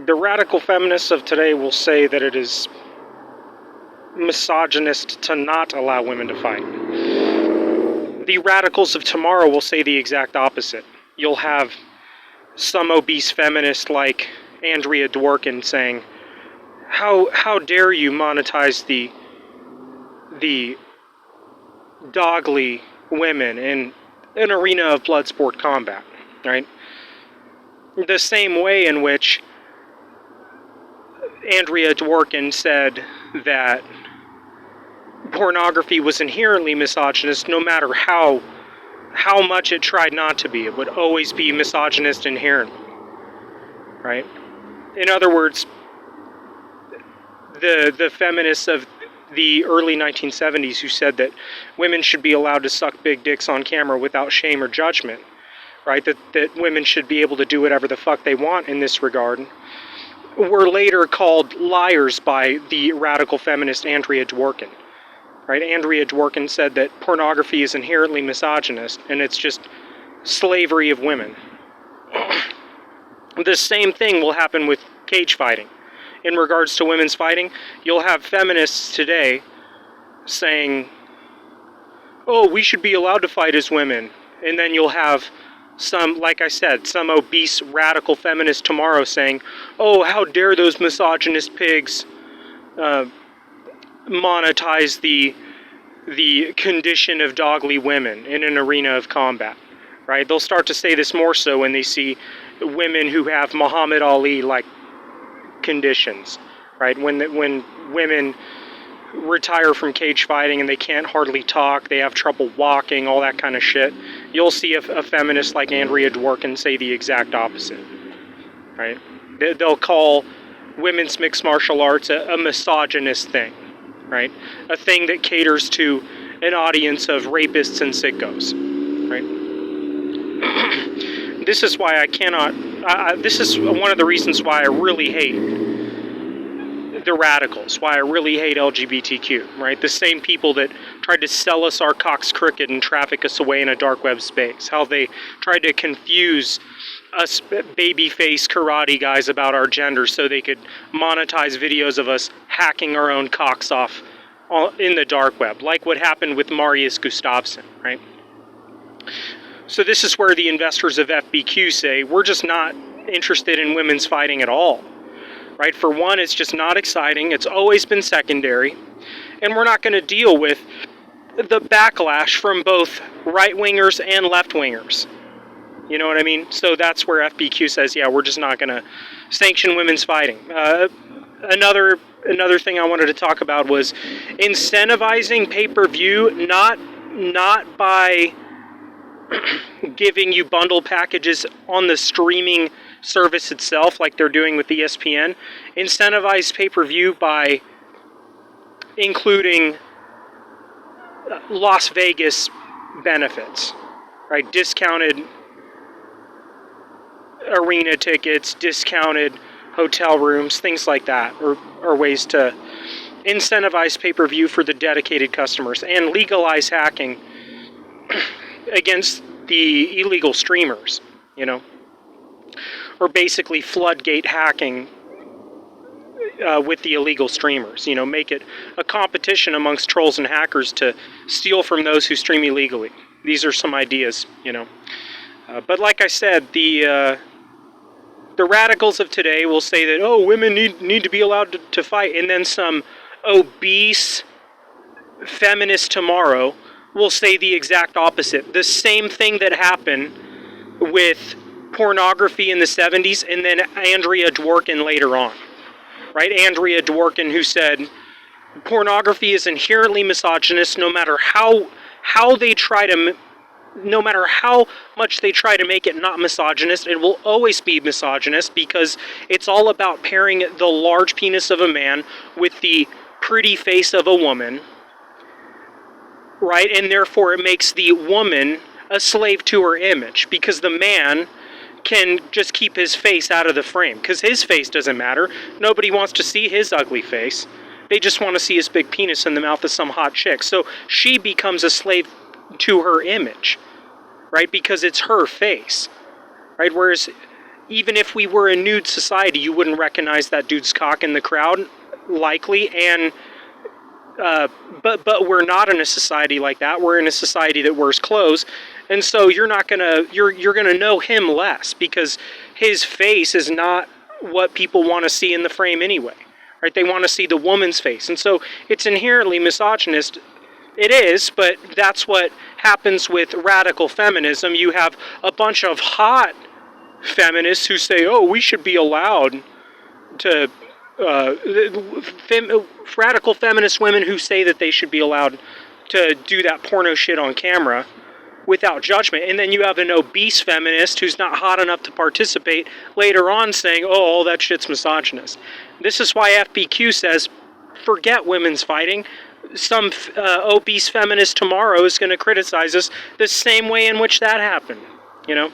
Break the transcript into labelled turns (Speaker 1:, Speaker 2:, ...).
Speaker 1: The radical feminists of today will say that it is misogynist to not allow women to fight. The radicals of tomorrow will say the exact opposite. You'll have some obese feminist like Andrea Dworkin saying, how dare you monetize the dogly women in an arena of blood sport combat, right? The same way in which Andrea Dworkin said that pornography was inherently misogynist, no matter how much it tried not to be. It would always be misogynist inherently, right? In other words, the feminists of the early 1970s who said that women should be allowed to suck big dicks on camera without shame or judgment, right? That women should be able to do whatever the fuck they want in this regard, were later called liars by the radical feminist Andrea Dworkin. Right? Andrea Dworkin said that pornography is inherently misogynist and it's just slavery of women. The same thing will happen with cage fighting. In regards to women's fighting, you'll have feminists today saying, oh, we should be allowed to fight as women. And then you'll have some, like I said, some obese radical feminist tomorrow saying, oh, how dare those misogynist pigs monetize the condition of dogly women in an arena of combat, right? They'll start to say this more so when they see women who have Muhammad Ali-like conditions, right? When women retire from cage fighting and they can't hardly talk, they have trouble walking, all that kind of shit, you'll see a feminist like Andrea Dworkin say the exact opposite, right? They'll call women's mixed martial arts a misogynist thing, right? A thing that caters to an audience of rapists and sickos, right? This is why I cannot, this is one of the reasons why I really hate the radicals, why I really hate LGBTQ, right? The same people that tried to sell us our cocks crooked and traffic us away in a dark web space. How they tried to confuse us babyface karate guys about our gender so they could monetize videos of us hacking our own cocks off in the dark web, like what happened with Marius Gustafsson, right? So this is where the investors of FBQ say, we're just not interested in women's fighting at all, right? For one, it's just not exciting. It's always been secondary. And we're not going to deal with the backlash from both right-wingers and left-wingers. You know what I mean? So that's where FBQ says, yeah, we're just not going to sanction women's fighting. Another thing I wanted to talk about was incentivizing pay-per-view, not by giving you bundle packages on the streaming service itself, like they're doing with ESPN. Incentivize pay-per-view by including Las Vegas benefits, right? Discounted arena tickets, discounted hotel rooms, things like that, or ways to incentivize pay-per-view for the dedicated customers and legalize hacking against the illegal streamers, you know, or basically floodgate hacking with the illegal streamers, you know, make it a competition amongst trolls and hackers to steal from those who stream illegally. These are some ideas, you know. But like I said, the radicals of today will say that, oh, women need to be allowed to fight, and then some obese feminist tomorrow will say the exact opposite. The same thing that happened with pornography in the 70s and then Andrea Dworkin later on. Right? Andrea Dworkin, who said pornography is inherently misogynist no matter how they try to, no matter how much they try to make it not misogynist, it will always be misogynist because it's all about pairing the large penis of a man with the pretty face of a woman, right? And therefore it makes the woman a slave to her image because the man can just keep his face out of the frame because his face doesn't matter. Nobody wants to see his ugly face. They just want to see his big penis in the mouth of some hot chick. So she becomes a slave to her image, right? Because it's her face, right? Whereas even if we were a nude society, you wouldn't recognize that dude's cock in the crowd, likely. And but we're not in a society like that. We're in a society that wears clothes, and so you're gonna know him less, because his face is not what people want to see in the frame anyway, right? They want to see the woman's face, and so it's inherently misogynist. It is, but that's what happens with radical feminism. You have a bunch of hot feminists who say, "Oh, we should be allowed to." Radical feminist women who say that they should be allowed to do that porno shit on camera without judgment. And then you have an obese feminist who's not hot enough to participate later on saying, oh, all that shit's misogynist. This is why FBQ says, forget women's fighting. Some obese feminist tomorrow is going to criticize us the same way in which that happened, you know?